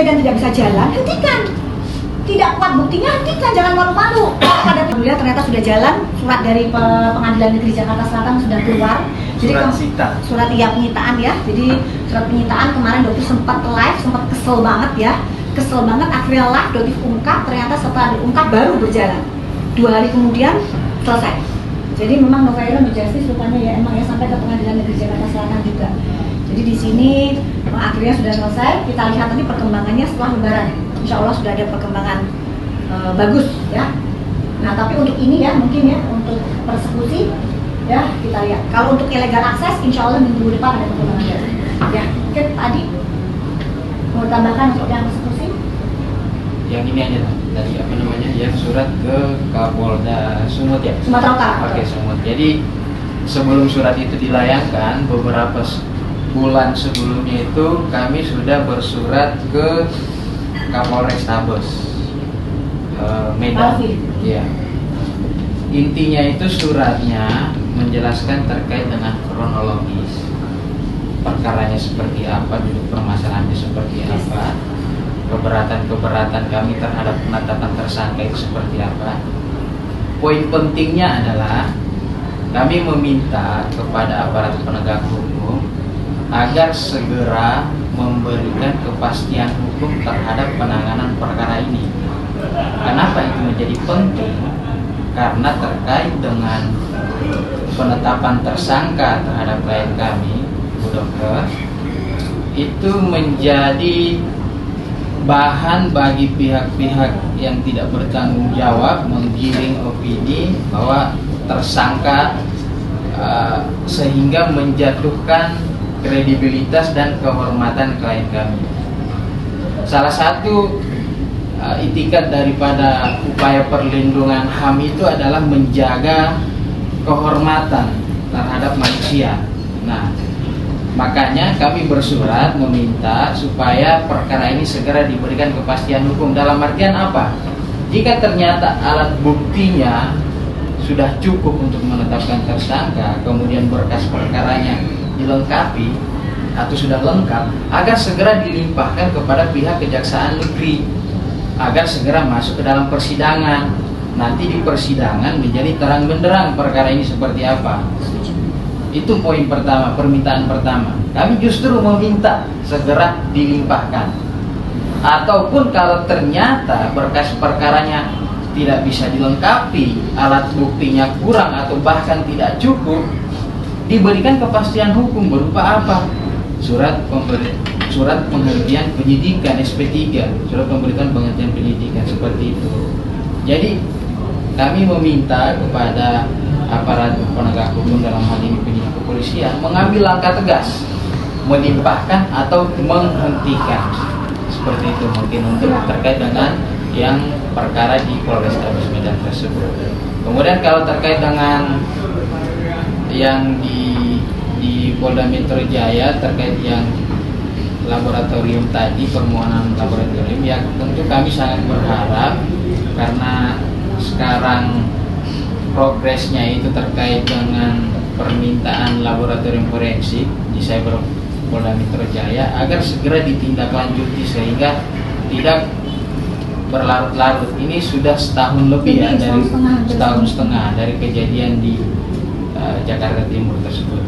Medan tidak bisa jalan, hentikan. Tidak kuat buktinya, hentikan, jangan malu-malu. Alhamdulillah ternyata sudah jalan, surat dari Pengadilan Negeri Jakarta Selatan sudah keluar. Jadi surat penyitaan ya. Jadi surat penyitaan kemarin dokter sempat live, sempat kesel banget ya. Kesel banget, akhirnya live dokter ungkap, ternyata setelah diungkap baru berjalan. 2 hari kemudian selesai. Jadi memang November Justice rupanya ya emang ya sampai ke Pengadilan Negeri Jakarta Selatan juga. Jadi di sini akhirnya sudah selesai. Kita lihat nanti perkembangannya setelah Lebaran. Insya Allah sudah ada perkembangan bagus ya. Nah tapi untuk ini ya mungkin ya untuk persekusi ya kita lihat. Kalau untuk illegal akses Insya Allah minggu depan ada perkembangan baru. Ya mungkin tadi mau tambahkan untuk yang persekusi? Yang ini aja tadi apa namanya yang surat ke Kapolda Sumut ya? Sumatera Utara. Oke Sumut. Jadi sebelum surat itu dilayangkan beberapa bulan sebelumnya itu kami sudah bersurat ke Kapolrestabes Medan. Ya. Intinya itu suratnya menjelaskan terkait dengan kronologis perkaranya seperti apa, duduk permasalahannya seperti apa, keberatan kami terhadap penetapan tersangka itu seperti apa. Poin pentingnya adalah kami meminta kepada aparat penegak hukum agar segera memberikan kepastian hukum terhadap penanganan perkara ini. Kenapa itu menjadi penting? Karena terkait dengan penetapan tersangka terhadap klien kami, Bu Dokter, itu menjadi bahan bagi pihak-pihak yang tidak bertanggung jawab menggiring opini bahwa tersangka sehingga menjatuhkan kredibilitas dan kehormatan klien kami. Salah satu itikat daripada upaya perlindungan HAM itu adalah menjaga kehormatan terhadap manusia. Nah, makanya kami bersurat meminta supaya perkara ini segera diberikan kepastian hukum. Dalam artian apa? Jika ternyata alat buktinya sudah cukup untuk menetapkan tersangka, kemudian berkas perkaranya dilengkapi atau sudah lengkap, agar segera dilimpahkan kepada pihak Kejaksaan Negeri agar segera masuk ke dalam persidangan. Nanti di persidangan menjadi terang benderang perkara ini seperti apa. Itu poin pertama, permintaan pertama. Kami justru meminta segera dilimpahkan. Ataupun kalau ternyata berkas perkaranya tidak bisa dilengkapi, alat buktinya kurang atau bahkan tidak cukup, diberikan kepastian hukum berupa apa? Surat penghentian penyidikan SP3, surat pemberitaan penghentian penyidikan seperti itu. Jadi kami meminta kepada aparat penegak hukum dalam hal ini penyidik kepolisian mengambil langkah tegas, melimpahkan atau menghentikan seperti itu mungkin untuk terkait dengan yang perkara di Polrestabes Medan tersebut. Kemudian kalau terkait dengan yang di Polda Metro Jaya terkait yang laboratorium tadi, permohonan laboratorium, ya tentu kami sangat berharap karena sekarang progresnya itu terkait dengan permintaan laboratorium forensik di Cyber Polda Metro Jaya agar segera ditindaklanjuti sehingga tidak berlarut-larut. Ini sudah setahun lebih ya, dari setahun setengah dari kejadian di Jakarta Timur tersebut.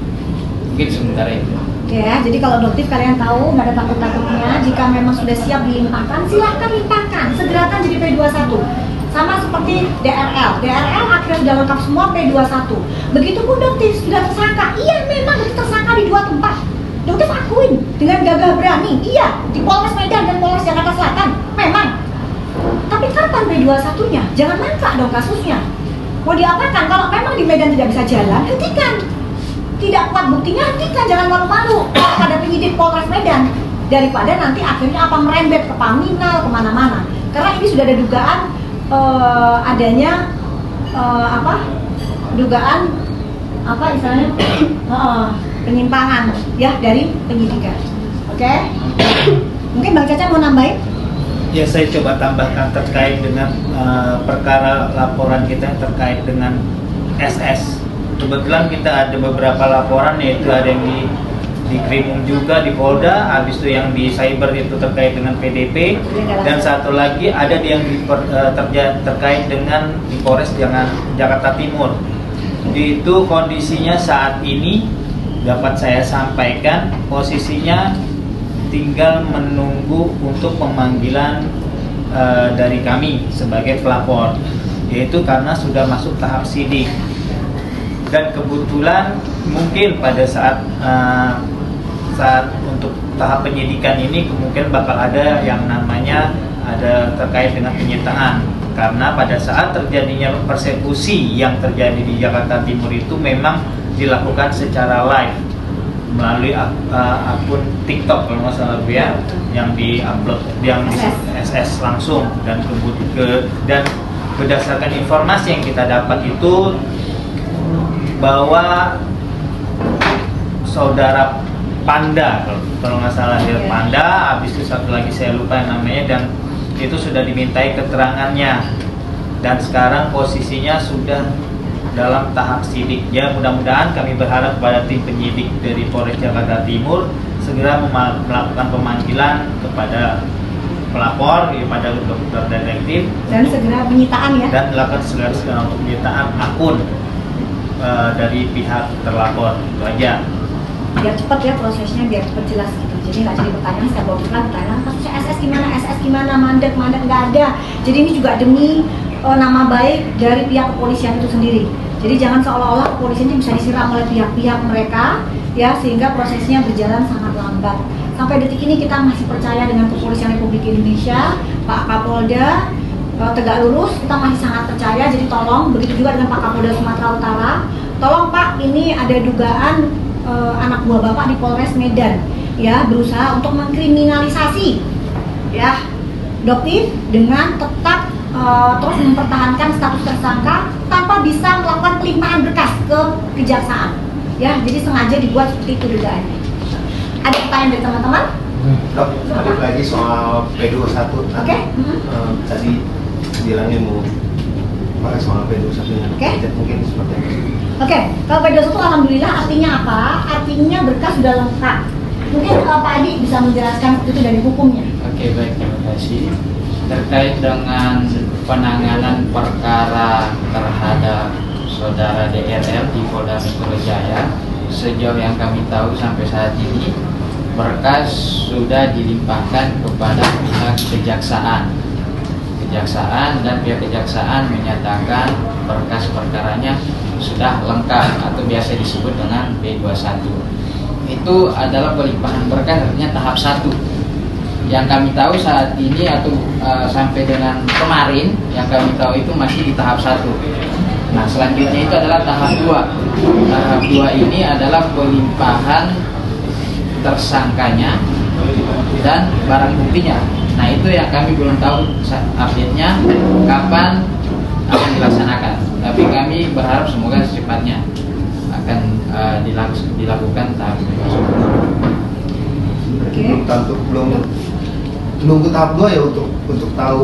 Mungkin sementara itu. Ya, jadi kalau adoptif kalian tahu nggak ada takut-takutnya. Jika memang sudah siap dilimpahkan, silahkan limpahkan. Segerakan jadi P21. Sama seperti DRL. DRL akhirnya sudah lengkap semua P21. Begitupun adoptif sudah tersangka. Iya, memang tersangka di 2 tempat. Adoptif akuin dengan gagah berani. Iya, di Polres Medan dan Polres Jakarta Selatan. Memang. Tapi kapan P21-nya? Jangan langka dong kasusnya. Mau diapakan? Kalau memang di Medan tidak bisa jalan, hentikan. Tidak kuat buktinya, hentikan, jangan malu-malu pada penyidik Polres Medan daripada nanti akhirnya apa merembet ke Paminal kemana-mana. Karena ini sudah ada dugaan adanya dugaan apa istilahnya penyimpangan ya dari penyidikan. Oke? Mungkin Bang Caca mau nambahin? Ya, saya coba tambahkan terkait dengan perkara laporan kita terkait dengan SS. Kebetulan kita ada beberapa laporan, yaitu ada yang di di Krimum juga, di Polda, habis itu yang di cyber itu terkait dengan PDP, dan satu lagi ada yang terkait dengan di Polres Jakarta Timur. Itu kondisinya saat ini dapat saya sampaikan, posisinya tinggal menunggu untuk pemanggilan dari kami sebagai pelapor, yaitu karena sudah masuk tahap sidik. Dan kebetulan mungkin pada saat untuk tahap penyidikan ini kemungkinan bakal ada yang namanya ada terkait dengan penyitaan, karena pada saat terjadinya persekusi yang terjadi di Jakarta Timur itu memang dilakukan secara live melalui akun TikTok kalau nggak salah Bu ya, yang di-upload yang di SS langsung, dan dan berdasarkan informasi yang kita dapat itu bahwa saudara Panda kalau nggak salah dia Panda, habis itu satu lagi saya lupa namanya, dan itu sudah dimintai keterangannya, dan sekarang posisinya sudah dalam tahap sidik. Ya, mudah-mudahan kami berharap kepada tim penyidik dari Polres Jakarta Timur segera melakukan pemanggilan kepada pelapor, kepada dokter detektif, dan segera penyitaan ya, dan melakukan segera untuk penyitaan akun dari pihak terlapor. Itu aja. Biar cepat ya prosesnya, biar cepat jelas gitu. Jadi nggak jadi pertanyaan setiap waktu kan pertanyaan kasusnya SS gimana, mandat nggak ada. Jadi ini juga demi nama baik dari pihak kepolisian itu sendiri. Jadi jangan seolah-olah kepolisian ini bisa disiram oleh pihak-pihak mereka ya, sehingga prosesnya berjalan sangat lambat. Sampai detik ini kita masih percaya dengan Kepolisian Republik Indonesia, Pak Kapolda tegak lurus, kita masih sangat percaya. Jadi tolong, begitu juga dengan Pak Kapolda Sumatera Utara, tolong Pak, ini ada dugaan anak buah Bapak di Polres Medan ya berusaha untuk mengkriminalisasi ya Dopin dengan tetap terus mempertahankan status tersangka tanpa bisa melakukan pelimpahan berkas ke kejaksaan ya, jadi sengaja dibuat seperti itu dugaannya. Ada pertanyaan dari teman-teman? Dok, balik lagi soal P21. Oke. Tadi bilangnya mau pakai soal P21 nya. Oke. Mungkin seperti itu. Oke, kalau P21 alhamdulillah artinya apa? Artinya berkas sudah lengkap. Mungkin Pak Adi bisa menjelaskan itu dari hukumnya. Oke, baik, terima kasih. Terkait dengan penanganan perkara terhadap saudara DRL di Polda Metro Jaya, sejauh yang kami tahu sampai saat ini berkas sudah dilimpahkan kepada pihak kejaksaan. Dan pihak kejaksaan menyatakan berkas perkaranya sudah lengkap atau biasa disebut dengan P21. Itu adalah pelimpahan berkas, artinya tahap 1. Yang kami tahu saat ini atau sampai dengan kemarin yang kami tahu itu masih di tahap 1. Nah, selanjutnya itu adalah tahap 2. Tahap 2 ini adalah pelimpahan tersangkanya dan barang buktinya. Nah, itu yang kami belum tahu update-nya kapan akan dilaksanakan. Tapi kami berharap semoga secepatnya akan dilakukan tahap tersebut. Belum nunggu tahap 2 ya untuk tahu